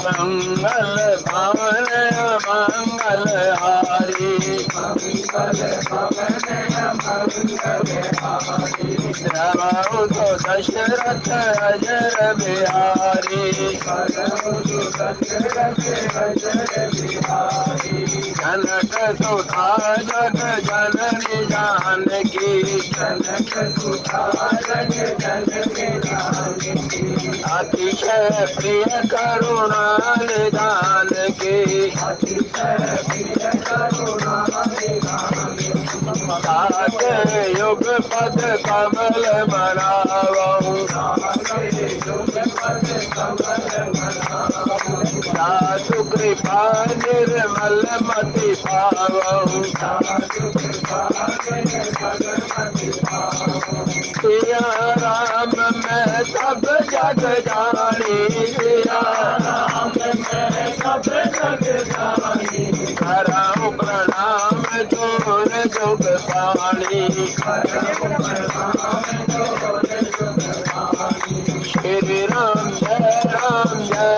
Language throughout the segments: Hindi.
मंगल भवन मंगल हारी श्रवहु तो दशरथ अजर बिहारी जनक सुता जग जननी जानकी अतिशय प्रिय करुणा निधान की साके युग पद कमल बनावहु साधु कृपा निर्मल मति पावहु सिया राम मैं सब जग जानी सिया राम मैं सब जग जानी करहु प्रणाम जोर जुग पाणी श्री राम जय जय राम जय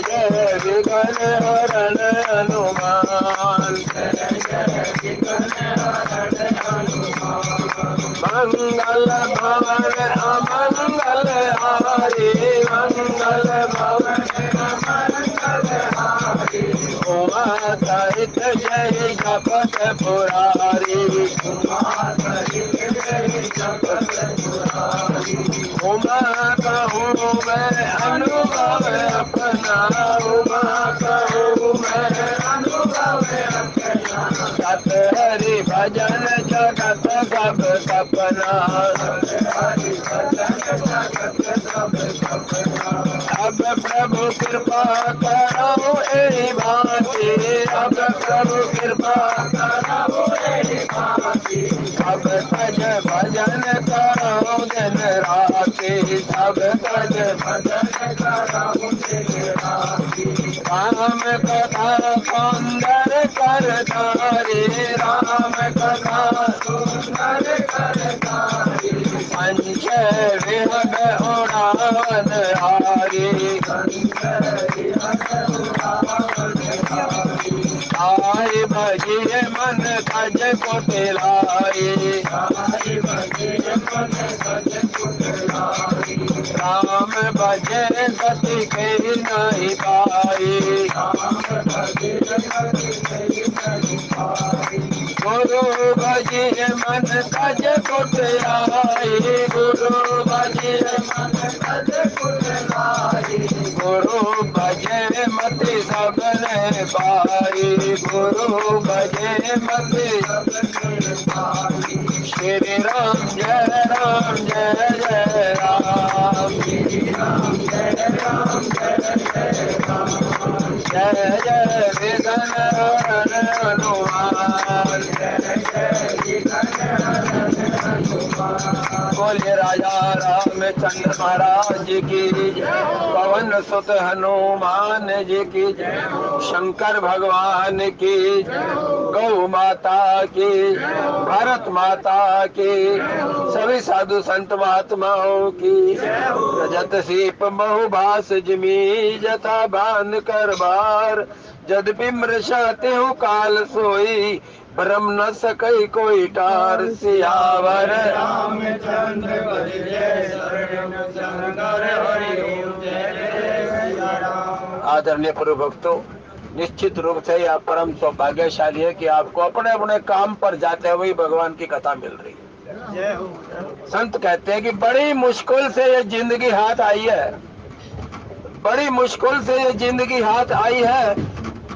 जय विघ्न हरण हनुमान मंगल भवन अमंगल हारी मंगल भवन उमा सहित जय जपत पुरारी उमा कहूँ मैं अनुभव अपना उमा कहूँ मैं अनुभव सत हरि भजन जगत सब सपना अब प्रभु कृपा करो एहि भांति अब प्रभु कृपा करो एहि भांति अब तज भजन करो दिन राति अब तज भजन करो दिन राति राम कथा सुंदर करतारी राम कथा सुंदर करतारी पंच विहग उड़ावन हारी आई भजिए मन कज कुटिलाई राम भजे सती के नहीं पाई गुरु भजिए मन कज कुटिलाई गुरु भजिए मन कज कुटिलाई गुरु भजे मति सबने पाई गुरु भजे मति श्री राम जय जय राम जय जय विघ्न हरण हनुमान बोलिए राजा रामचंद्र महाराज की जय पवन सुत हनुमान जी की जय शंकर भगवान की गौ माता की भारत माता की सभी साधु संत महात्माओं की रजत सीप बहुभास जिमी जथा बांध कर बार यद्यपि मृषाते हूँ काल सोई ब्रह्म न सकई कोई टार सियावर रामचंद्र आदरणीय पूर्व भक्तों, निश्चित रूप से यह परम सौभाग्यशाली है कि आपको अपने अपने काम पर जाते हुए भगवान की कथा मिल रही है। संत कहते हैं कि बड़ी मुश्किल से ये जिंदगी हाथ आई है, बड़ी मुश्किल से ये जिंदगी हाथ आई है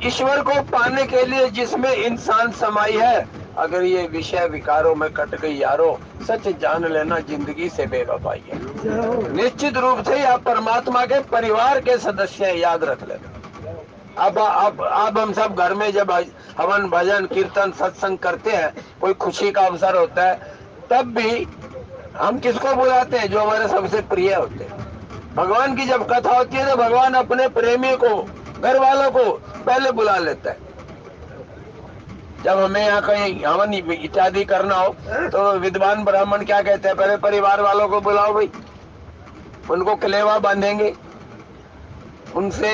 ईश्वर को पाने के लिए जिसमें इंसान समाई है। अगर ये विषय विकारों में कट गई यारो, सच जान लेना जिंदगी से बेवफाई है। निश्चित रूप से आप परमात्मा के परिवार के सदस्य हैं, याद रख लेना। अब हम सब घर में जब हवन भजन कीर्तन सत्संग करते हैं, कोई खुशी का अवसर होता है, तब भी हम किसको बुलाते हैं? जो हमारे सबसे प्रिय होते हैं। भगवान की जब कथा होती है तो भगवान अपने प्रेमी को, घर वालों को पहले बुला लेता है। जब हमें यहाँ कहीं हवन इत्यादि करना हो तो विद्वान ब्राह्मण क्या कहते हैं, पहले परिवार वालों को बुलाओ भाई, उनको कलेवा बांधेंगे, उनसे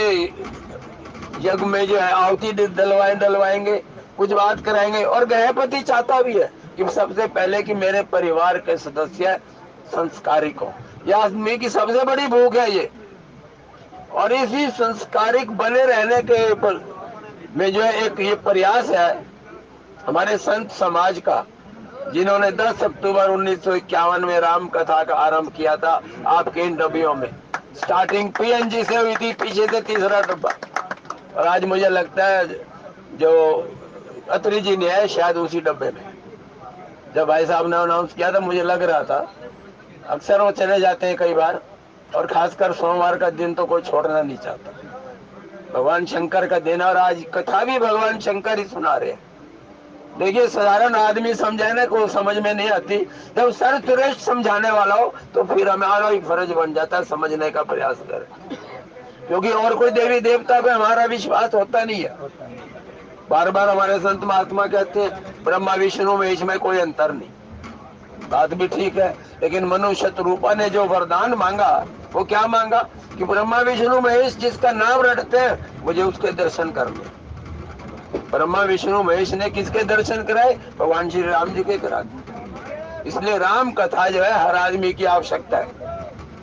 यज्ञ में जो है आहुति डलवाएंगे, कुछ बात कराएंगे। और गृहपति चाहता भी है कि सबसे पहले कि मेरे परिवार के सदस्य संस्कारिक हो। यह आदमी की सबसे बड़ी भूख है ये। और इसी संस्कारिक बने रहने के में जो है एक ये प्रयास है हमारे संत समाज का, जिन्होंने 10 अक्टूबर 1951 में राम कथा का आरंभ किया था आपके इन डब्बियों में। स्टार्टिंग पीएनजी से हुई थी, पीछे से तीसरा डब्बा। और आज मुझे लगता है जो अत्री जी ने है शायद उसी डब्बे में। जब भाई साहब ने अनाउंस किया था मुझे लग रहा था, अक्सर वो चले जाते हैं कई बार, और खासकर सोमवार का दिन तो कोई छोड़ना नहीं चाहता। भगवान शंकर का दिन, और आज कथा भी भगवान शंकर ही सुना रहे हैं। देखिए साधारण आदमी समझाने को समझ में नहीं आती, जब सर्वश्रेष्ठ समझाने वाला हो तो फिर हमारा ही फर्ज बन जाता है समझने का प्रयास करें, क्योंकि और कोई देवी देवता पे हमारा विश्वास होता नहीं है। बार बार हमारे संत महात्मा कहते हैं ब्रह्मा विष्णु महेश में कोई अंतर नहीं, बात भी ठीक है। लेकिन मनुष्य रूपा ने जो वरदान मांगा वो क्या मांगा कि ब्रह्मा विष्णु महेश जिसका नाम रटते हैं मुझे उसके दर्शन करने। ब्रह्मा विष्णु महेश ने किसके दर्शन कराए? भगवान श्री राम जी के करा दिए। इसलिए राम कथा जो है हर आदमी की आवश्यकता है,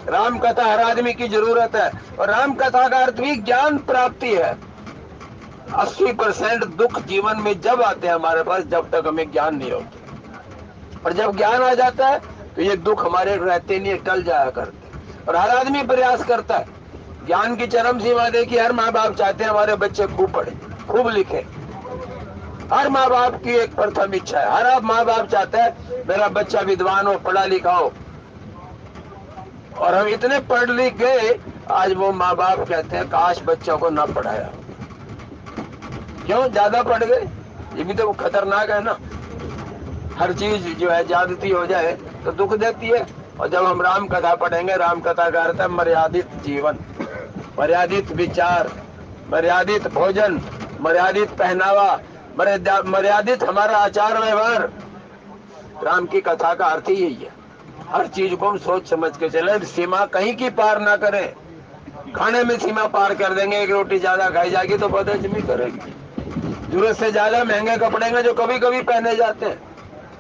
राम कथा हर आदमी की जरूरत है। और राम कथा का अर्थ भी ज्ञान प्राप्ति है। 80% दुख जीवन में जब आते हैं हमारे पास जब तक हमें ज्ञान नहीं होता, और जब ज्ञान आ जाता है तो ये दुख हमारे रहते नहीं, टल जाया करते। और हर आदमी प्रयास करता है, ज्ञान की चरम सीमा देखिए। हर माँ बाप चाहते हैं हमारे बच्चे खूब पढ़े खूब लिखे, हर माँ बाप की एक प्रथम इच्छा है। हर माँ बाप चाहता है मेरा बच्चा विद्वान हो, पढ़ा लिखा हो। और हम इतने पढ़ लिख गए, आज वो माँ बाप कहते हैं काश बच्चों को ना पढ़ाया। क्यों? ज्यादा पढ़ गए। ये भी तो खतरनाक है ना। हर चीज जो है ज्यादती हो जाए तो दुख देती है। और जब हम राम कथा पढ़ेंगे, राम कथा का अर्थ है मर्यादित जीवन, मर्यादित विचार, मर्यादित भोजन, मर्यादित पहनावा, मर्यादित हमारा आचार व्यवहार। राम की कथा का अर्थ ही यही है। हर चीज को हम सोच समझ के चले, सीमा कहीं की पार ना करें। खाने में सीमा पार कर देंगे, एक रोटी ज्यादा खाई जाएगी तो बदहजमी करेगी। जरूरत से ज्यादा महंगे कपड़े हैं जो कभी कभी पहने जाते हैं।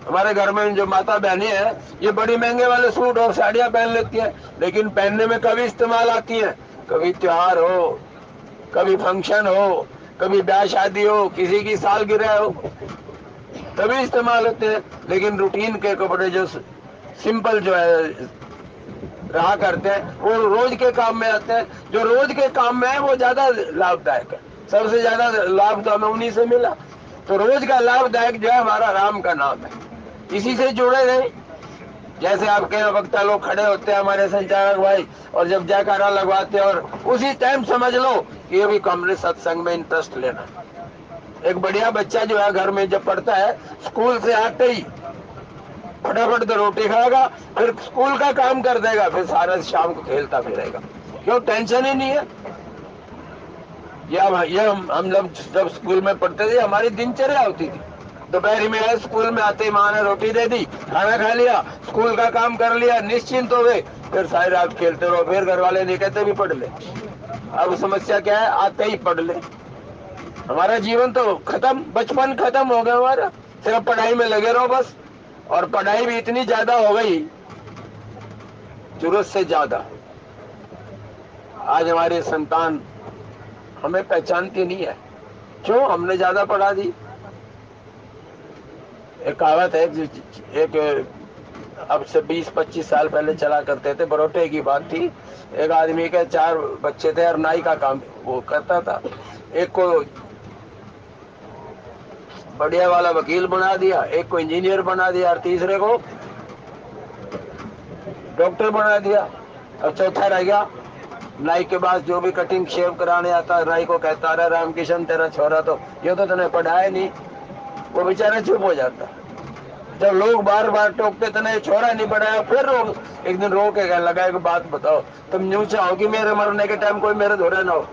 हमारे घर में जो माता बहनें हैं ये बड़ी महंगे वाले सूट और साड़ियां पहन लेती हैं, लेकिन पहनने में कभी इस्तेमाल आती है, कभी त्योहार हो, कभी फंक्शन हो, कभी ब्याह शादी हो, किसी की सालगिरह हो, तभी इस्तेमाल होते हैं। लेकिन रूटीन के कपड़े जो सिंपल जो है रहा करते हैं वो रोज के काम में आते हैं। जो रोज के काम में है वो ज्यादा लाभदायक है। सबसे ज्यादा लाभ तो हमें उन्हीं से मिला। तो रोज का लाभदायक जो है हमारा राम का नाम है, इसी से जुड़े रहे। जैसे आपके वक्ता लोग खड़े होते हैं हमारे संचालक भाई, और जब जयकारा लगवाते हैं, और उसी टाइम समझ लो कि ये भी कमरे सत्संग में इंटरेस्ट लेना। एक बढ़िया बच्चा जो है घर में जब पढ़ता है, स्कूल से आते ही फटाफट तो रोटी खाएगा, फिर स्कूल का काम कर देगा, फिर सारा शाम को खेलता फिरेगा। क्यों? टेंशन ही नहीं है। ये हम लोग जब स्कूल में पढ़ते थे हमारी दिनचर्या होती थी। दोपहर में आए, स्कूल में आते ही माँ ने रोटी दे दी, खाना खा लिया, स्कूल का काम कर लिया, निश्चिंत हो गए, फिर सारी रात खेलते रहो। फिर घर वाले नहीं कहते भी पढ़ ले। अब समस्या क्या है? आते ही पढ़ ले। हमारा जीवन तो खत्म, बचपन खत्म हो गया हमारा, सिर्फ पढ़ाई में लगे रहो बस। और पढ़ाई भी इतनी ज्यादा हो गई, जरूरत से ज्यादा। आज हमारी संतान हमें पहचानती नहीं है। क्यों? हमने ज्यादा पढ़ा दी। एक कहावत है, एक अब से 20-25 साल पहले चला करते थे, बरोटे की बात थी। एक आदमी के 4 बच्चे थे और नाई का काम वो करता था। एक को बढ़िया वाला वकील बना दिया, एक को इंजीनियर बना दिया, और तीसरे को डॉक्टर बना दिया। अब चौथा रह गया नाई के पास, जो भी कटिंग शेव कराने आता है नाई को कहता रहा रामकिशन तेरा छोरा तो ये तो तूने पढ़ाया नहीं। वो बेचारा चुप हो जाता। जब लोग बार बार टोकते तने छोरा नहीं पढ़ाया, फिर एक दिन रो के लगा, एक बात बताओ, तुम यूं चाहो कि मेरे मरने के टाइम कोई मेरे धोरे ना हो?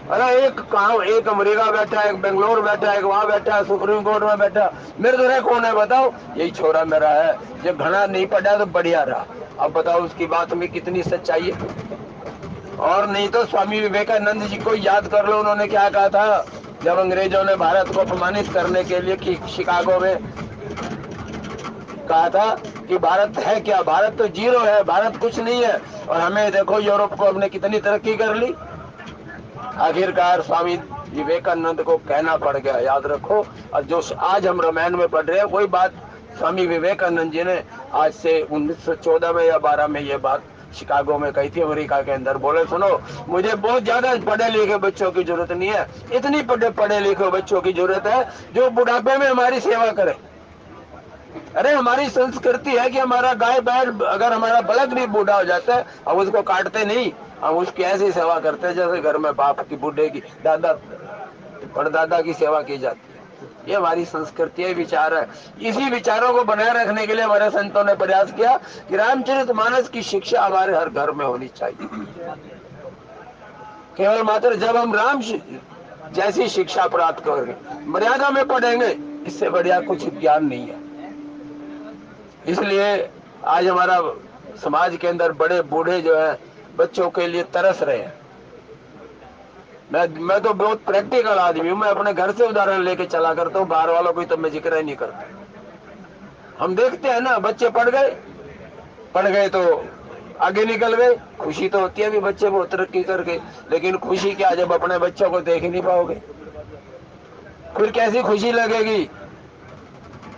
अरे एक कहा, एक अमेरिका बैठा है, एक बेंगलोर बैठा है, एक वहां बैठा है, सुप्रीम कोर्ट में बैठा। मेरे तो कौन है बताओ? यही छोरा मेरा है, जो घना नहीं पढ़ा तो बढ़िया रहा। अब बताओ उसकी बात में कितनी सच्चाई है। और नहीं तो स्वामी विवेकानंद जी को याद कर लो, उन्होंने क्या कहा था जब अंग्रेजों ने भारत को अपमानित करने के लिए शिकागो में कहा था कि भारत है क्या, भारत तो जीरो है, भारत कुछ नहीं है। और हमें देखो यूरोप को हमने कितनी तरक्की कर ली। आखिरकार स्वामी विवेकानंद को कहना पड़ गया, याद रखो। और जो आज हम रामायण में पढ़ रहे हैं वही बात स्वामी विवेकानंद जी ने आज से 1914 में या 12 में ये बात शिकागो में कही थी, अमेरिका के अंदर। बोले सुनो, मुझे बहुत ज्यादा पढ़े लिखे बच्चों की जरूरत नहीं है, इतनी पढ़े लिखे बच्चों की जरूरत है जो बुढ़ापे में हमारी सेवा करे। अरे हमारी संस्कृति है कि हमारा गाय बैल, अगर हमारा बलद भी बूढ़ा हो जाता है हम उसको काटते नहीं, हम उसकी ऐसी सेवा करते हैं जैसे घर में बाप की, बूढ़े की, दादा परदादा की सेवा की जाती है। ये हमारी संस्कृति है, विचार है। इसी विचारों को बनाए रखने के लिए हमारे संतों ने प्रयास किया कि रामचरितमानस की शिक्षा हमारे हर घर में होनी चाहिए। केवल मात्र जब हम राम जैसी शिक्षा प्राप्त करेंगे, मर्यादा में पढ़ेंगे, इससे बढ़िया कुछ ज्ञान नहीं है। इसलिए आज हमारा समाज के अंदर बड़े बूढ़े जो है बच्चों के लिए तरस रहे हैं। मैं तो बहुत प्रैक्टिकल आदमी हूँ, मैं अपने घर से उदाहरण लेके चला करता हूँ, बाहर वालों को तो मैं जिक्र ही नहीं करता। हम देखते हैं ना, बच्चे पढ़ गए तो आगे निकल गए, खुशी तो होती है भी बच्चे बहुत तरक्की करके, लेकिन खुशी क्या जब अपने बच्चों को देख ही नहीं पाओगे, फिर कैसी खुशी लगेगी।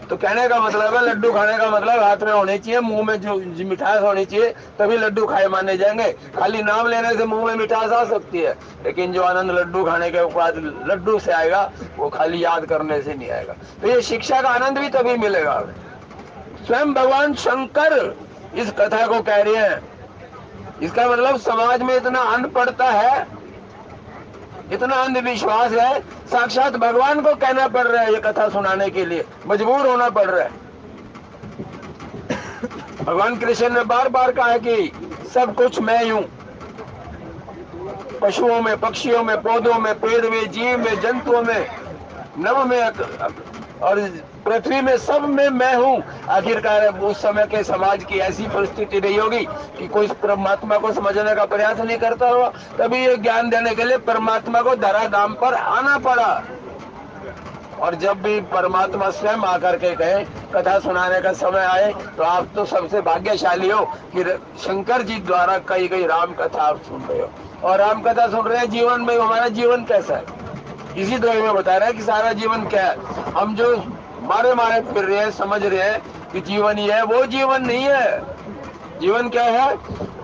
तो कहने का मतलब है, लड्डू खाने का मतलब हाथ में होने चाहिए, मुंह में जो मिठास होनी चाहिए, तभी लड्डू खाए माने जाएंगे। खाली नाम लेने से मुंह में मिठास आ सकती है, लेकिन जो आनंद लड्डू खाने के बाद लड्डू से आएगा वो खाली याद करने से नहीं आएगा। तो ये शिक्षा का आनंद भी तभी मिलेगा। स्वयं भगवान शंकर इस कथा को कह रहे हैं। इसका मतलब समाज में इतना अनपढ़ता है, इतना अंधविश्वास है, साक्षात भगवान को कहना पड़ रहा है ये कथा सुनाने के लिए, मजबूर होना पड़ रहा है। भगवान कृष्ण ने बार बार कहा है कि सब कुछ मैं हूं, पशुओं में, पक्षियों में, पौधों में, पेड़ में, जीव में, जंतुओं में, नव में और पृथ्वी में, सब में मैं हूं। आखिरकार उस समय के समाज की ऐसी परिस्थिति रही होगी कि कोई परमात्मा को समझने का प्रयास नहीं करता होगा, तभी ये ज्ञान देने के लिए परमात्मा को धराधाम पर आना पड़ा। और जब भी परमात्मा स्वयं आकर के कहे कथा सुनाने का समय आए, तो आप तो सबसे भाग्यशाली हो कि शंकर जी द्वारा कही गई राम कथा आप सुन रहे हो। और राम कथा सुन रहे हैं, जीवन में हमारा जीवन कैसा है इसी दोहे में बता रहा है कि सारा जीवन क्या है। हम जो मारे फिर रहे हैं, समझ रहे हैं कि जीवन ही है, वो जीवन नहीं है। जीवन क्या है?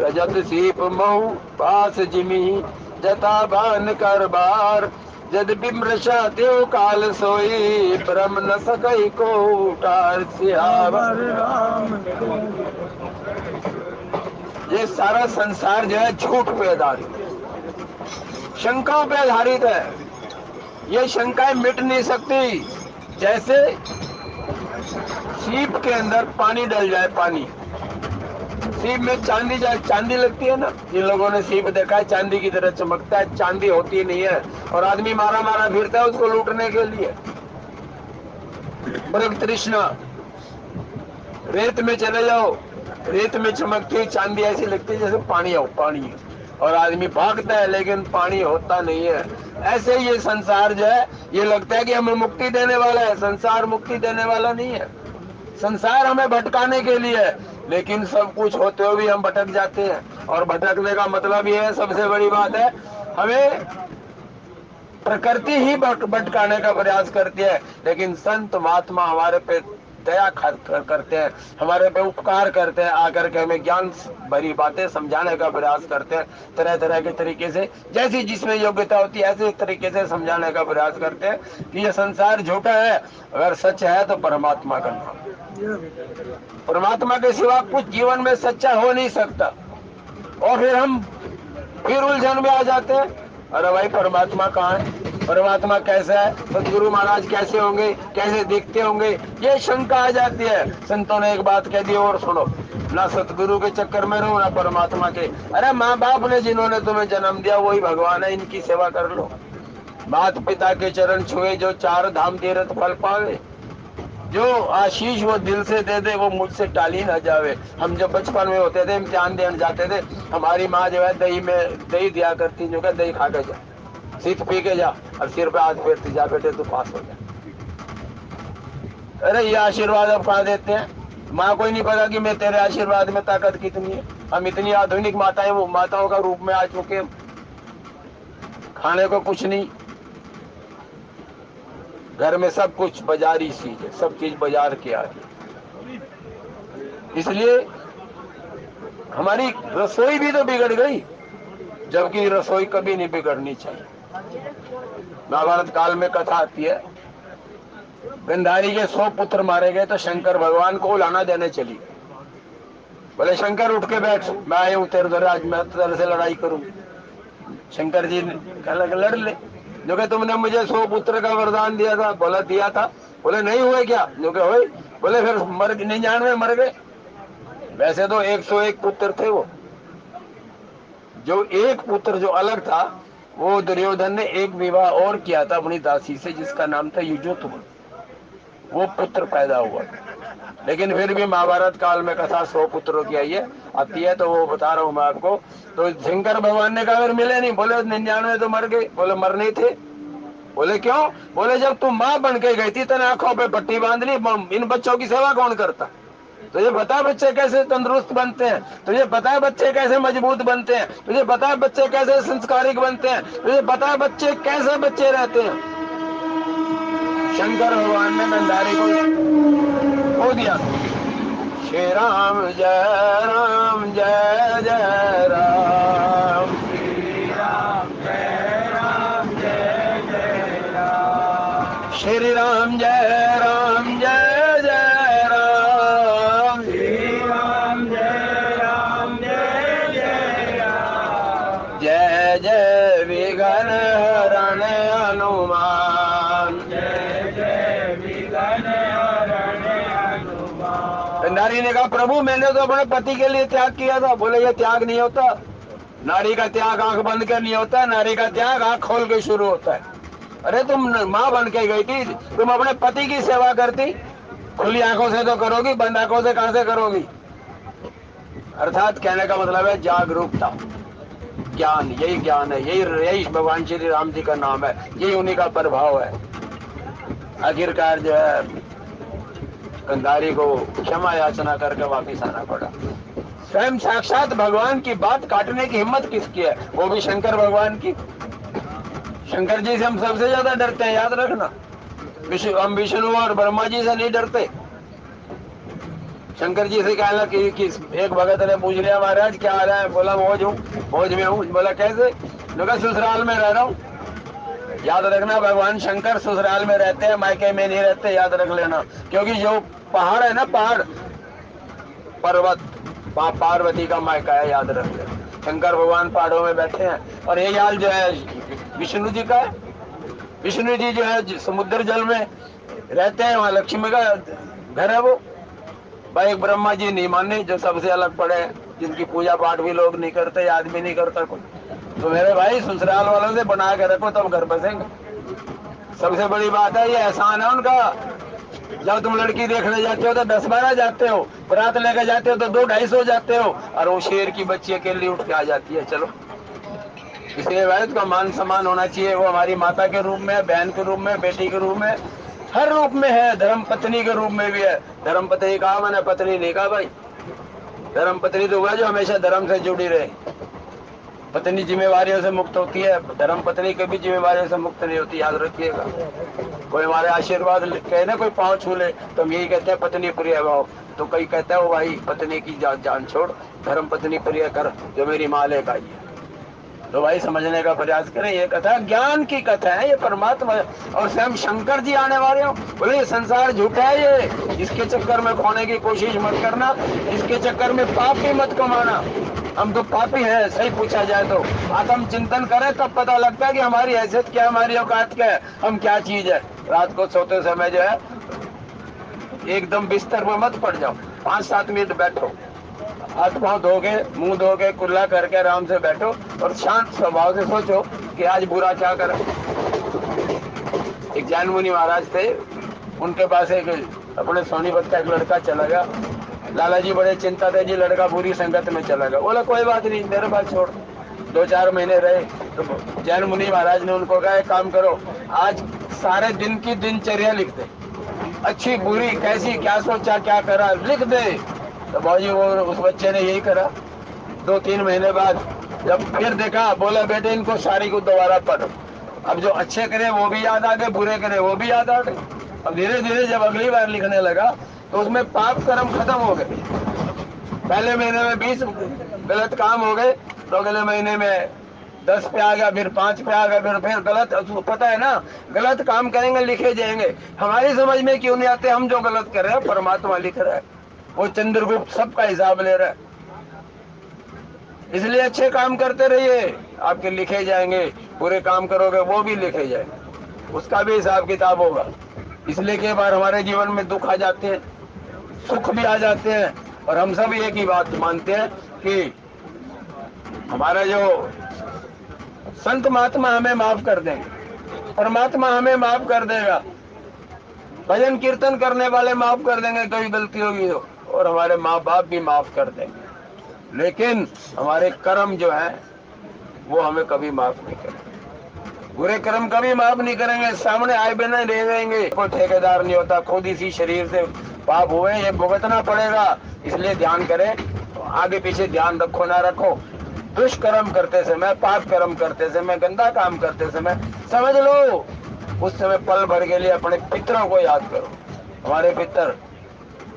रजत सीप महु पास जिमी जता बान कर बार, जद बिमृषा देव काल सोई ब्रह्म न सकई को उतार सियावर राम। ये सारा संसार जो है झूठ पे आधारित, शंकाओं पे आधारित है। ये शंकाएं मिट नहीं सकती। जैसे सीप के अंदर पानी डल जाए, पानी, सीप में चांदी लगती है ना, जिन लोगों ने सीप देखा है चांदी की तरह चमकता है, चांदी होती नहीं है, और आदमी मारा फिरता है उसको लूटने के लिए। मृग तृष्णा, रेत में चले जाओ, रेत में चमकती हुई चांदी ऐसी लगती है जैसे पानी है, और आदमी भागता है लेकिन पानी होता नहीं है। ऐसे ये संसार जो है, ये लगता है कि हमें मुक्ति देने वाला है, संसार मुक्ति देने वाला नहीं है। संसार हमें भटकाने के लिए है, लेकिन सब कुछ होते हुए भी हम भटक जाते हैं। और भटकने का मतलब ये है, सबसे बड़ी बात है, हमें प्रकृति ही भटकाने का प्रयास करती है, लेकिन संत महात्मा हमारे पे दया करते हैं, हमारे पे उपकार करते हैं, आकर के हमें ज्ञान भरी बातें समझाने का प्रयास करते हैं, तरह तरह के तरीके से, जैसी जिसमें योग्यता होती है ऐसे तरीके से समझाने का प्रयास करते हैं कि ये संसार झूठा है, अगर सच है तो परमात्मा का नाम। परमात्मा के सिवा कुछ जीवन में सच्चा हो नहीं सकता। और फिर उलझन में आ जाते हैं, अरे भाई परमात्मा कहाँ है, परमात्मा कैसा है, सदगुरु महाराज कैसे होंगे, कैसे दिखते होंगे, ये शंका आ जाती है। संतों ने एक बात कह दी और सुनो, ना सतगुरु के चक्कर में रहो ना परमात्मा के। अरे माँ बाप ने जिन्होंने तुम्हें जन्म दिया वही भगवान है, इनकी सेवा कर लो। माता पिता के चरण छुए जो 4 धाम तीर्थ फल पावे। जो आशीष वो दिल से दे दे वो मुझसे टाली ना जावे। हम जब बचपन में होते थे, इम्तिहान देने जाते थे, हमारी माँ जो है दही दिया करती, जो है दही खा के जा, सीख पी के जा और सिर पे हाथ फेरती, जा बेटे तू पास हो जा। अरे ये आशीर्वाद अब कहा देते हैं। माँ को ही नहीं पता कि मैं तेरे आशीर्वाद में ताकत कितनी है। हम इतनी आधुनिक माताओं का रूप में आ चुके, खाने को कुछ नहीं, घर में सब कुछ बाजारी चीज है, सब चीज बाजार की आ रही। इसलिए हमारी रसोई भी तो बिगड़ गई, जबकि रसोई कभी नहीं बिगड़नी चाहिए। महाभारत काल में कथा आती है, गंधारी के 100 पुत्र मारे गए तो शंकर भगवान को लाना देने चली। बोले शंकर उठ के बैठ, मैं आया हूं तेरे दर, आज मैं तेरे से लड़ाई करूं। शंकर जी ने कहा लड़ ले, जो कि तुमने मुझे 100 पुत्र का वरदान दिया था। बोला दिया था। बोले नहीं हुए क्या? जो कि हुए। बोले फिर मर 99 मर गए। वैसे तो 101 पुत्र थे वो। जो एक पुत्र जो अलग था, वो दुर्योधन ने एक विवाह और किया था अपनी दासी से, जिसका नाम था युजोत्तम। वो पुत्र पैदा हुआ। लेकिन फिर भी महाभारत काल में कथा 100 पुत्रों की आई है, आती है, तो वो बता रहा हूं मैं आपको। तो शंकर भगवान ने कहा फिर मिले नहीं। बोले 99 तो मर गए। बोले मरने थे। बोले क्यों? बोले जब तुम माँ बन के गई थी तेने आंखों पे पट्टी बांध ली, इन बच्चों की सेवा कौन करता? तुझे पता है बच्चे कैसे तंदुरुस्त बनते हैं? तुझे पता है बच्चे कैसे मजबूत बनते हैं? तुझे पता है बच्चे कैसे संस्कारिक बनते हैं? तुझे पता है बच्चे कैसे बच्चे रहते हैं? शंकर भगवान ने गंधारी को खो दिया। श्री राम जय राम जय जय राम, श्री राम जय राम जय जय राम, श्री राम जय राम जय जय राम, श्री राम जय राम जय जय राम, जय जय विघ्न हरण हनुमान, जय जय विघ्न हरण हनुमान। गंधारी ने कहा प्रभु मैंने तो अपने पति के लिए त्याग किया था। बोले ये त्याग नहीं होता। नारी का त्याग आंख बंद कर नहीं होता, नारी का त्याग आंख खोल के शुरू होता है। अरे तुम माँ बन के गई थी, तुम अपने पति की सेवा करती, खुली आंखों से तो करोगी, बंद आंखों से कहां से करोगी? अर्थात कहने का मतलब है जागरूकता, ज्ञान, यही ज्ञान है, यही भगवान श्री राम जी का नाम है, यही उन्हीं का प्रभाव है। आखिरकार जो है गंधारी को क्षमा याचना करके वापिस आना पड़ा। स्वयं साक्षात भगवान की बात काटने की हिम्मत किसकी है? वो भी शंकर भगवान की। शंकर जी से हम सबसे ज्यादा डरते हैं, याद रखना। हम विष्णु और ब्रह्मा जी से नहीं डरते। शंकर जी से कहना कि एक भगत ने पूछ लिया महाराज क्या हाल है? बोला मौज हूँ, मौज में हूँ। बोला कैसे? बोला ससुराल में रह रहा हूँ। याद रखना भगवान शंकर ससुराल में रहते हैं, मायके में नहीं रहते, याद रख लेना। क्योंकि जो पहाड़ है ना, पहाड़ पर्वत, वहाँ पार्वती का मायका है, याद रख लेना। शंकर भगवान पहाड़ों में बैठे हैं। और यही हाल जो है विष्णु जी का है। विष्णु जी जो है समुद्र जल में रहते हैं, वहाँ लक्ष्मी का घर है वो। भाई एक ब्रह्मा जी नहीं माने, जो सबसे अलग पड़े हैं, जिनकी पूजा पाठ भी लोग नहीं करते, याद भी नहीं करता कोई। तो मेरे भाई ससुराल वालों से बना के रखो, तब घर बसेंगे। सबसे बड़ी बात है ये एहसान है उनका। जब तुम लड़की देखने जाते हो तो 10-12 जाते हो, बारात लेकर जाते हो तो 200-250 जाते हो, और वो शेर की बच्ची अकेली उठ के आ जाती है। चलो, इसलिए भाई उसका मान सम्मान होना चाहिए। वो हमारी माता के रूप में, बहन के रूप में, बेटी के रूप में, हर रूप में है। धर्म पत्नी के रूप में भी है। धर्म पत्नी कहा मैंने, पत्नी नहीं कहा भाई। धर्म पत्नी तो हुआ जो हमेशा धर्म से जुड़ी रहे। पत्नी जिम्मेवारियों से मुक्त होती है, धर्म पत्नी कभी जिम्मेवारियों से मुक्त नहीं होती, याद रखिएगा। कोई हमारे आशीर्वाद कहे ना, कोई पाँव छू ले तो हम यही कहते हैं पत्नी प्रिय भाव। तो कई कहते हैं वो भाई पत्नी की जान छोड़, धर्म पत्नी प्रिय कर, जो मेरी माँ लेकर आई है। तो भाई समझने का प्रयास करें, ये कथा ज्ञान की कथा है, ये परमात्मा। और स्वयं शंकर जी आने वाले हो, बोले ये संसार झूठा है, ये इसके चक्कर में खोने की कोशिश मत करना, इसके चक्कर में पाप भी मत कमाना। हम तो पापी हैं, सही पूछा जाए तो। आत्म चिंतन करें तब पता लगता है कि हमारी हैसियत क्या है, हमारी औकात क्या है, हम क्या चीज है। रात को सोते समय जो है एकदम बिस्तर में मत पड़ जाओ, 5-7 मिनट बैठो, हाथ पांव धो के, मुंह धो के, कुल्ला करके आराम से बैठो और शांत स्वभाव से सोचो कि आज बुरा क्या करा। एक जैन मुनि महाराज थे, उनके पास एक अपने सोनीपत का एक लड़का चला गया। लाला जी बड़े चिंता थे जी, लड़का बुरी संगत में चला गया। बोला कोई बात नहीं, मेरे पास छोड़। 2-4 महीने रहे तो जैन मुनि महाराज ने उनको कहा एक काम करो, आज सारे दिन की दिनचर्या लिख दे, अच्छी बुरी कैसी, क्या सोचा क्या करा लिख दे। तो भाजी वो उस बच्चे ने यही करा। 2-3 महीने बाद जब फिर देखा, बोला बेटे इनको सारी को दोबारा पढ़ो। अब जो अच्छे करे वो भी याद आ गए, बुरे करे वो भी याद आ गए। अब धीरे धीरे जब अगली बार लिखने लगा तो उसमें पाप कर्म खत्म हो गए। पहले महीने में 20 गलत काम हो गए, तो अगले महीने में 10 पे आ गया, फिर 5 पे आ गया, फिर गलत। पता है ना, गलत काम करेंगे लिखे जाएंगे। हमारी समझ में क्यों नहीं आते, हम जो गलत कर रहे हैं परमात्मा लिख रहा है, वो चंद्रगुप्त सबका हिसाब ले रहा है। इसलिए अच्छे काम करते रहिए, आपके लिखे जाएंगे। बुरे काम करोगे वो भी लिखे जाएंगे, उसका भी हिसाब किताब होगा। इसलिए कई बार हमारे जीवन में दुख आ जाते हैं, सुख भी आ जाते हैं, और हम सब एक ही बात मानते हैं कि हमारा जो संत महात्मा हमें माफ कर देंगे, परमात्मा हमें माफ कर देगा, भजन कीर्तन करने वाले माफ कर देंगे कोई गलती होगी तो, और हमारे माँ बाप भी माफ कर देंगे। लेकिन हमारे कर्म जो है वो हमें कभी माफ नहीं करेंगे, बुरे कर्म कभी माफ नहीं करेंगे, सामने आए बिना ले जाएंगे। कोई ठेकेदार नहीं होता, खुद इसी शरीर से पाप हुए ये भुगतना पड़ेगा। इसलिए ध्यान करें, आगे पीछे ध्यान रखो ना रखो, दुष्कर्म करते समय, पाप कर्म करते समय, गंदा काम करते समय समझ लो उस समय पल भर के लिए अपने पितरों को याद करो। हमारे पितर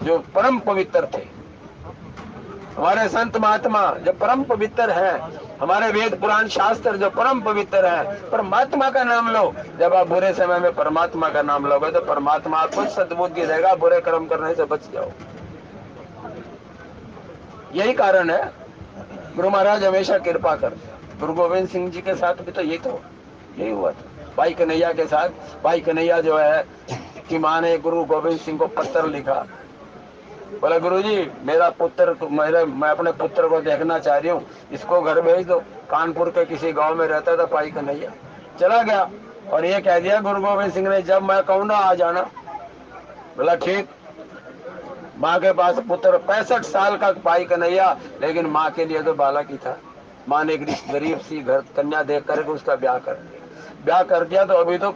जो परम पवित्र थे, हमारे संत महात्मा जो परम पवित्र हैं, हमारे वेद पुराण शास्त्र जो परम पवित्र हैं, परमात्मा का नाम लो। जब आप बुरे समय में परमात्मा का नाम लोगे तो परमात्मा आपको सद्बुद्धि देगा, बुरे कर्म करने से बच जाओ। यही कारण है गुरु महाराज हमेशा कृपा करते हैं। गुरु गोविंद सिंह जी के साथ भी तो यही हुआ था। भाई कन्हैया के साथ, भाई कन्हैया जो है कि माँ ने गुरु गोविंद सिंह को पत्र लिखा, बोला गुरुजी मेरा पुत्र, मैं अपने पुत्र को देखना चाह रही हूँ, इसको घर भेज दो। कानपुर के किसी गांव में रहता था भाई कन्हैया। चला गया और ये कह दिया गुरु गोविंद सिंह ने, जब मैं कहूँ ना आ जाना। बोला ठीक। माँ के पास पुत्र 65 साल का भाई कन्हैया, लेकिन माँ के लिए तो बालक ही था। माँ ने गरीब सी घर कन्या देख करके उसका ब्याह कर दिया। तो अभी तो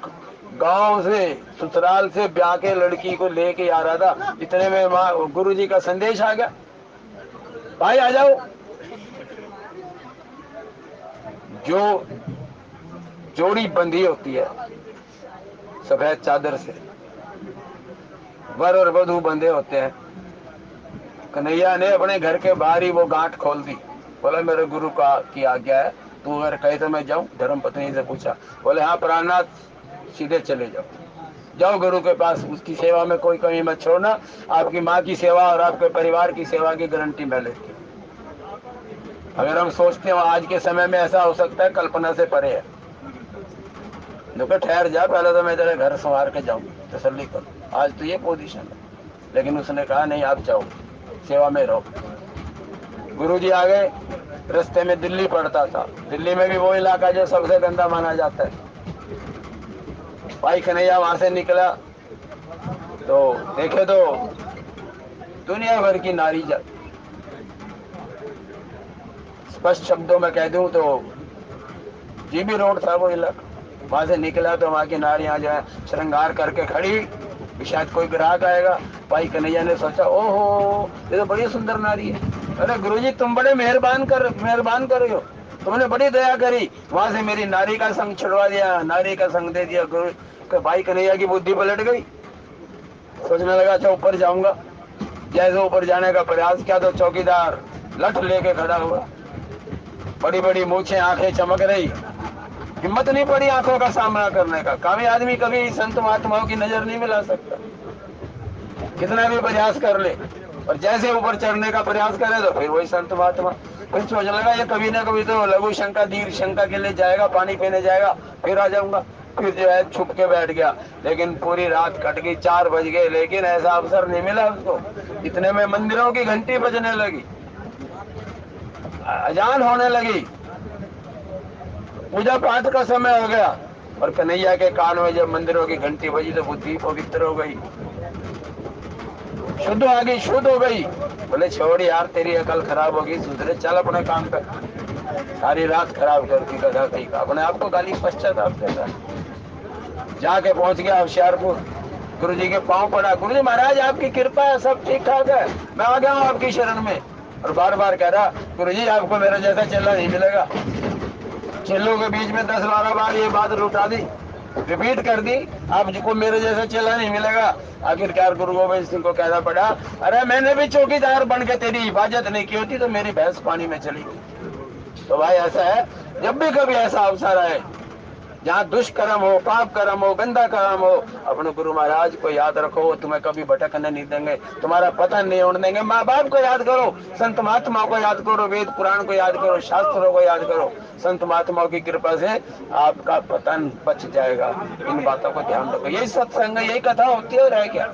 गांव से, ससुराल से ब्याह के लड़की को लेके आ रहा था, इतने में माँ गुरुजी का संदेश आ गया, भाई आ जाओ। जो जोड़ी बंधी होती है सफेद चादर से, वर और वधू बंधे होते हैं, कन्हैया ने अपने घर के बाहर ही वो गांठ खोल दी। बोला मेरे गुरु का की आज्ञा है, तू अगर कहे तो मैं जाऊं। धर्म पत्नी से पूछा, बोले हाँ प्राणनाथ, सीधे चले जाओ गुरु के पास, उसकी सेवा में कोई कमी मत छोड़ना। आपकी माँ की सेवा और आपके परिवार की सेवा की गारंटी मैं लेती हूँ। अगर हम सोचते हो आज के समय में ऐसा हो सकता है, कल्पना से परे है। देखो ठहर जा, पहले तो मैं तेरे घर संवार के जाऊँ, तसल्ली कर, आज तो ये पोजीशन है। लेकिन उसने कहा नहीं, आप जाओ, सेवा में रहो। गुरुजी आ गए। रास्ते में दिल्ली पड़ता था, दिल्ली में भी वो इलाका जो सबसे गंदा माना जाता है। भाई कन्हैया वहां से निकला तो देखे तो दुनिया भर की नारी जात, स्पष्ट शब्दों में कह दूं तो जीबी रोड था वो इलाका। वहां से निकला तो वहां की नारियां जो है श्रृंगार करके खड़ी, शायद कोई ग्राहक आएगा। भाई कन्हैया ने सोचा ओहो ये तो बड़ी सुंदर नारी है। अरे गुरुजी तुम बड़े मेहरबान कर रहे हो, तुमने बड़ी दया करी, वहां से मेरी नारी का संग छुड़वा दिया, नारी का संग दे दिया। गुरु तो भाई कन्हैया की बुद्धि पलट गई, सोचने लगा अच्छा ऊपर जाऊंगा। जैसे ऊपर जाने का प्रयास किया तो चौकीदार लठ लेके खड़ा हुआ, बड़ी बड़ी मूछें, आंखें चमक रही, हिम्मत नहीं पड़ी आंखों का सामना करने का। कामी आदमी कभी संत महात्माओं की नजर नहीं मिला सकता, कितना भी प्रयास कर ले, और जैसे ऊपर चढ़ने का प्रयास करे तो फिर वही संत महात्मा। फिर सोचने लगा ये कभी ना कभी तो लघु शंका दीर्घ शंका के लिए जाएगा, पानी पीने जाएगा, फिर आ जाऊंगा। फिर जो है छुप के बैठ गया, लेकिन पूरी रात कट गई, 4 बज गए, लेकिन ऐसा अवसर नहीं मिला उसको। इतने में मंदिरों की घंटी बजने लगी, अजान होने लगी, पूजा पाठ का समय हो गया, और कन्हैया के कान में जब मंदिरों की घंटी बजी तो बुद्धि पवित्र हो गई, शुद्ध आ गई, शुद्ध हो गई। बोले छोड़ यार, तेरी अकल खराब होगी, सुधरे, चल अपने काम कर। सारी रात खराब करती गधा कहीं का, अपने आप को गाली पश्चाताप देता। जाके पहुंच गया होशियारपुर, गुरु जी के पांव पड़ा, गुरु जी महाराज आपकी कृपा है, सब ठीक ठाक है, मैं आ गया हूँ आपकी शरण में। और बार बार कह रहा, गुरु जी आपको मेरा जैसा चेला नहीं मिलेगा। चेलों के बीच में 10-12 बार ये बात लुटा दी, रिपीट कर दी, आपको मेरे जैसा चेला नहीं मिलेगा। आखिरकार गुरु गोविंद सिंह को कहना पड़ा, अरे मैंने भी चौकीदार बन के तेरी हिफाजत नहीं की होती तो मेरी भैंस पानी में चली गई। तो भाई ऐसा है, जब भी कभी ऐसा अवसर आए जहाँ दुष्कर्म हो, पाप कर्म हो, गंदा कर्म हो, अपने गुरु महाराज को याद रखो, वो तुम्हें कभी भटकने नहीं देंगे, तुम्हारा पतन नहीं होने देंगे। माँ बाप को याद करो, संत महात्मा को याद करो, वेद पुराण को याद करो, शास्त्रों को याद करो, संत महात्माओं की कृपा से आपका पतन बच जाएगा। इन बातों को ध्यान रखो, यही सत्संग, यही कथा होती है, और है क्या।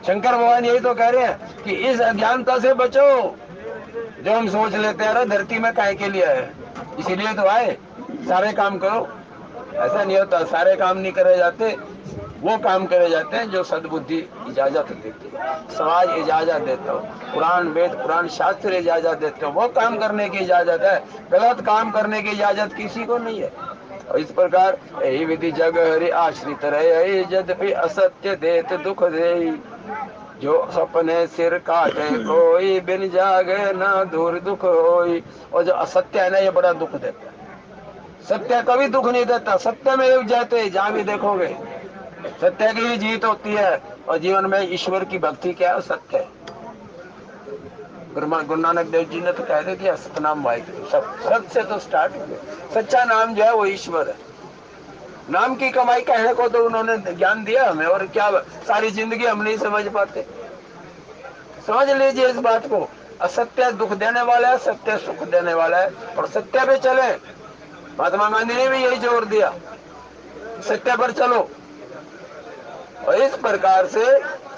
शंकर भगवान यही तो कह रहे हैं कि इस अज्ञानता से बचो, जो हम सोच लेते हैं धरती में काहे के लिए है, इसीलिए तो आए, सारे काम करो। ऐसा नहीं होता, सारे काम नहीं करे जाते, वो काम करे जाते हैं जो सद्बुद्धि इजाजत देती है, समाज इजाजत देता हो, पुराण वेद पुराण शास्त्र इजाजत देते हो, वो काम करने की इजाजत है, गलत काम करने की इजाजत किसी को नहीं है। और इस प्रकार यही विधि जग हरि आश्रित रहे, यद्यपि असत्य देत दुख दे, जो सपने सिर काटे कोई, बिन जागे ना दूर दुख होई। और जो असत्य है ना, ये बड़ा दुख देता है, सत्य कभी दुख नहीं देता, सत्य में युग जाते, जहां भी देखोगे सत्य की ही जीत होती है। और जीवन में ईश्वर की भक्ति क्या है, सत्य है। गुरु नानक देव जी ने तो कह दे दिया, सतनाम वाहिगुरु, सब सत से तो स्टार्ट हो गया। सच्चा नाम जो है वो ईश्वर है। नाम की कमाई कहने को तो उन्होंने ज्ञान दिया हमें, और क्या सारी जिंदगी हम नहीं समझ पाते। समझ लीजिए इस बात को, असत्य दुख देने वाला है, सत्य सुख देने वाला है, और सत्य पे चले। महात्मा गांधी ने भी यही जोर दिया, सत्य पर चलो। और इस प्रकार से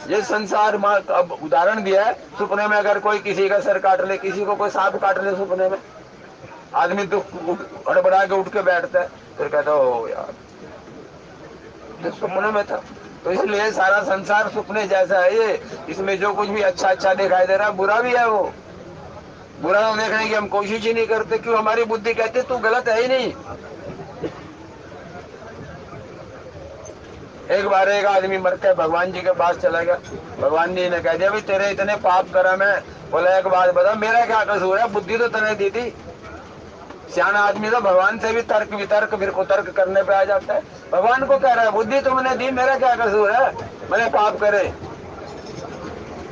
ये संसार में अब उदाहरण दिया है, सपने में अगर कोई किसी का सर काट ले, किसी को कोई सांप काट ले सपने में, आदमी दुख हड़बड़ा के उठ के बैठता है, फिर कहता हो यार तो सपने में था। तो इसलिए सारा संसार सपने जैसा है ये, इसमें जो कुछ भी अच्छा अच्छा दिखाई दे रहा है बुरा भी है। वो बुरा तो देखने की हम कोशिश ही नहीं करते, क्यों, हमारी बुद्धि कहती तू गलत है ही नहीं। एक बार एक आदमी मर के भगवान जी के पास चला गया, भगवान जी ने कह दिया, भाई तेरे इतने पाप कर्म है। बोला एक बात बता, मेरा क्या कसूर है, बुद्धि तो तने दी थी। सियाना आदमी तो भगवान से भी तर्क वितर्क फिर कुतर्क करने पे आ जाता है। भगवान को कह रहा है बुद्धि तुमने दी, मेरा क्या कसूर है, मैंने पाप करे।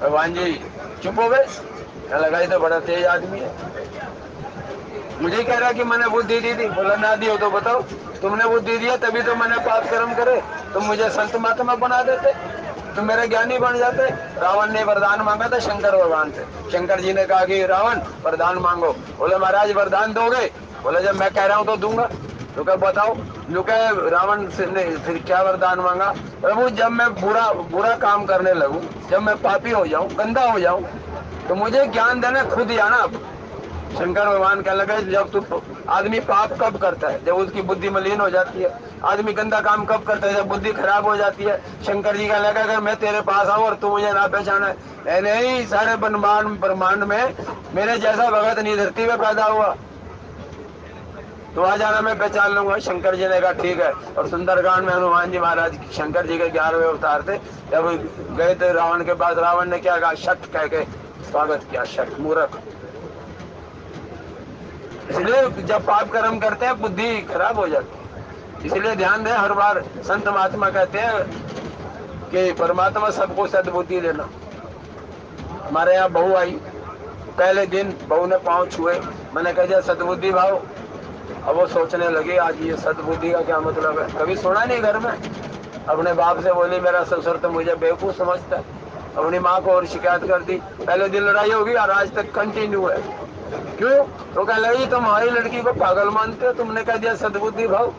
भगवान जी चुप हो गए, लगा ये तो बड़ा तेज आदमी है, मुझे कह रहा है कि मैंने बुद्धि दी थी। बोला ना दी हो तो बताओ, तुमने बुद्धि दिया तभी तो मैंने पाप कर्म करे, तुम मुझे संत महात्मा बना देते, तुम मेरे ज्ञानी बन जाते। रावण ने वरदान मांगा था शंकर भगवान से, शंकर जी ने कहा कि रावण वरदान मांगो। बोले महाराज वरदान दोगे? बोले जब मैं कह रहा हूँ तो दूंगा। तो क्या बताओ, जो कहे रावण ने फिर क्या वरदान मांगा? प्रभु जब मैं बुरा काम करने लगूं, जब मैं पापी हो जाऊं, गंदा हो जाऊं, तो मुझे ज्ञान देना, खुद ही आना। शंकर भगवान कहने लगे जब तू, आदमी पाप कब करता है? जब उसकी बुद्धि मलिन हो जाती है। आदमी गंदा काम कब करता है? जब बुद्धि खराब हो जाती है। शंकर जी कहने लगा अगर मैं तेरे पास आऊं और तू मुझे ना पहचाना है, नहीं, सारे ब्रह्मांड में मेरे जैसा भगत नहीं धरती में पैदा हुआ, तो आ जाना, मैं पहचान लूंगा। शंकर जी ने कहा ठीक है। और सुंदरकांड में हनुमान जी महाराज शंकर जी के 11वें अवतार थे, जब गए थे रावण के पास, रावण ने क्या कहा? शठ कह के स्वागत किया, शठ मूर्ख। इसलिए जब पाप कर्म करते हैं बुद्धि खराब हो जाती है। इसलिए ध्यान दें, हर बार संत महात्मा कहते हैं कि परमात्मा सबको सद्बुद्धि देना। हमारे यहाँ बहू आई, पहले दिन बहू ने पांव छुए, मैंने कह दिया सद्बुद्धि भाव। अब वो सोचने लगी आज ये सद्बुद्धि का क्या मतलब है, कभी सुना नहीं घर में। अपने बाप से बोली मेरा ससुर तो मुझे बेवकूफ समझता है। अपनी माँ को और शिकायत कर दी, पहले दिन लड़ाई होगी और आज तक कंटिन्यू है। क्यों? तो कह लगी तुम हमारी लड़की को पागल मानते हो, तुमने कह दिया सद्बुद्धि भाव।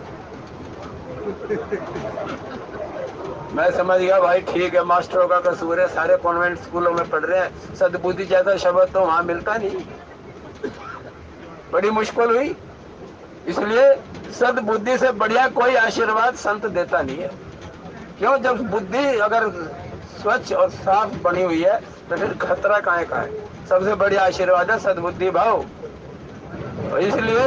मैं समझ गया भाई ठीक है, मास्टरों का कसूर है, सारे कॉन्वेंट स्कूलों में पढ़ रहे हैं, सद्बुद्धि जैसा शब्द तो वहां मिलता नहीं। बड़ी मुश्किल हुई। इसलिए सद्बुद्धि से बढ़िया कोई आशीर्वाद संत देता नहीं है। क्यों? जब बुद्धि अगर स्वच्छ और साफ बनी हुई है तो फिर खतरा काहे का है। सबसे बढ़िया आशीर्वाद है सद्बुद्धि भाव। इसलिए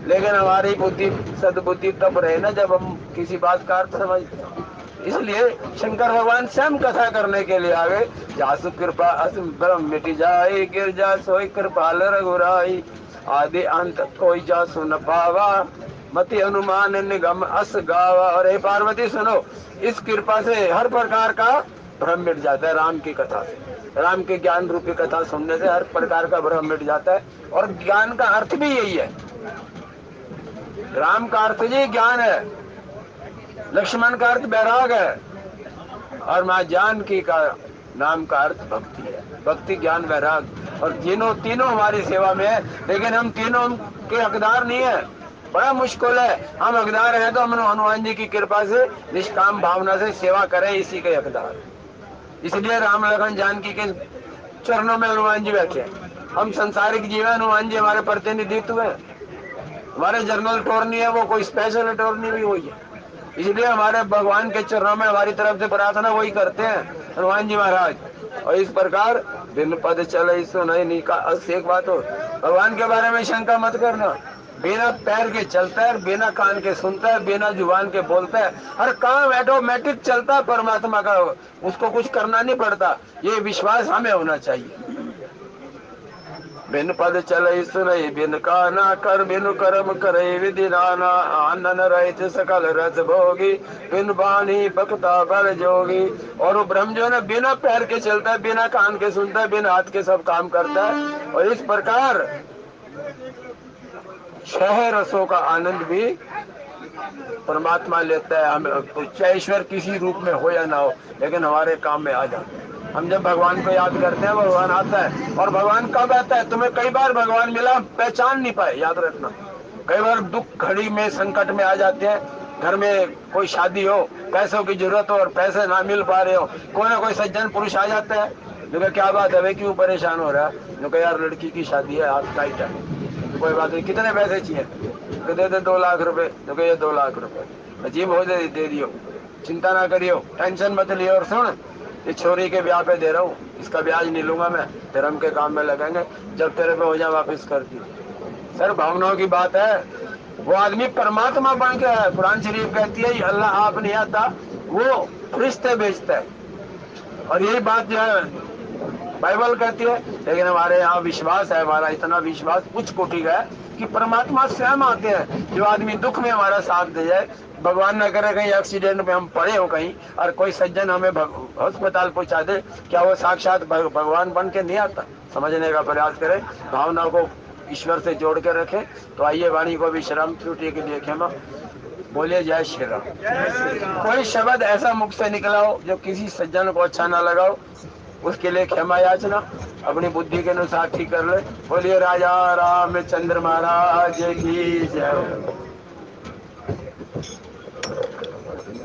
लेकिन हमारी बुद्धि सद्बुद्धि तब रहे ना जब हम किसी बात का अर्थ समझते हैं। इसलिए शंकर भगवान स्वयं कथा करने के लिए आ गए। जासु कृपा असम ब्रह्म मिट जाए, गिर जा सोई कृपाल रघुराई, आदि अंत कोई जासु न पावा, मति अनुमान निगम अस गावा। और हे पार्वती सुनो, इस कृपा से हर प्रकार का भ्रम मिट जाता है। राम की कथा से, राम के ज्ञान रूपी कथा सुनने से हर प्रकार का भ्रम मिट जाता है। और ज्ञान का अर्थ भी यही है। राम का अर्थ ही ज्ञान है, लक्ष्मण का अर्थ वैराग है, और माँ जानकी का नाम का अर्थ भक्ति है। भक्ति, ज्ञान, वैराग। और तीनों हमारी सेवा में है, लेकिन हम तीनों के हकदार नहीं है। बड़ा मुश्किल है। हम हकदार हैं तो हम हनुमान जी की कृपा से निष्काम भावना से सेवा करें, इसी के हकदार। इसलिए राम लखन जानकी के चरणों में हनुमान जी बैठे। हम संसारिक जीव, हनुमान जी हमारे प्रतिनिधित्व है। हमारे जनरल टोर्नी है वो, कोई स्पेशल टोर्नी भी हुई है। इसलिए हमारे भगवान के चरणों में हमारी तरफ से प्रार्थना वही करते हैं, हनुमान जी महाराज। और इस प्रकार बिन पद चले सुनहि नहीं का। एक बात हो, भगवान के बारे में शंका मत करना। बिना पैर के चलता है, बिना कान के सुनता है, बिना जुबान के बोलता है, हर काम ऑटोमेटिक चलता है परमात्मा का, उसको कुछ करना नहीं पड़ता। ये विश्वास हमें होना चाहिए। बिन पद चले सुनहि बिन काना, कर बिनु कर्म करे विधि नाना, आनन रहित सकल रस भोगी, बिन बानी बकता बल जोगी। और वो ब्रह्म जो है ना, बिना पैर के चलता है, बिना कान के सुनता है, बिना हाथ के सब काम करता है। और इस प्रकार 6 रसों का आनंद भी परमात्मा लेता है। हमें चाहे ईश्वर किसी रूप में हो या ना हो, लेकिन हमारे काम में आ जाता है। हम जब भगवान को याद करते हैं, भगवान आता है। और भगवान कब आता है? तुम्हें कई बार भगवान मिला, पहचान नहीं पाए, याद रखना। कई बार दुख घड़ी में, संकट में आ जाते हैं। घर में कोई शादी हो, पैसों की जरूरत हो और पैसे ना मिल पा रहे हो, कोई ना कोई सज्जन पुरुष आ जाता है। जो क्या बात है, वे क्यों परेशान हो रहा है? जो यार लड़की की शादी है, हाथ टाइट है। तो कोई बात नहीं, कितने पैसे चाहिए? तो दे दे 2 लाख रुपए। तो ये 2 लाख रुपए अजीब हो दे दियो, चिंता ना करियो, टेंशन मत लियो। और सुन, ये छोरी के ब्याह पे दे रहा हूँ, इसका ब्याज नहीं लूंगा मैं, धर्म के काम में लगेंगे, जब तेरे पे हो जाए वापिस कर दी। सर भावनाओं की बात है। वो आदमी परमात्मा बन के है। कुरान शरीफ कहती है अल्लाह आप नहीं आता, वो फरिश्ते भेजता है। और यही बात जो है बाइबल कहती है। लेकिन हमारे यहाँ विश्वास है, हमारा इतना विश्वास उच्च कोटि का है कि परमात्मा स्वयं आते हैं। जो आदमी दुख में हमारा साथ दे जाए, भगवान न करे कहीं एक्सीडेंट में हम पड़े हो कहीं, और कोई सज्जन हमें अस्पताल पहुंचा दे, क्या वो साक्षात भगवान बन के नहीं आता? समझने का प्रयास करें, भावना को ईश्वर से जोड़ के रखें। तो आइए, वाणी को भी शर्म त्रुटि के लिए क्षमा। बोलिए जय श्री राम। कोई शब्द ऐसा मुख से निकला हो जो किसी सज्जन को अच्छा ना लगा हो, उसके लिए क्षमा याचना, अपनी बुद्धि के अनुसार ठीक कर ले। बोलिए राजा रामचंद्र महाराज की जय।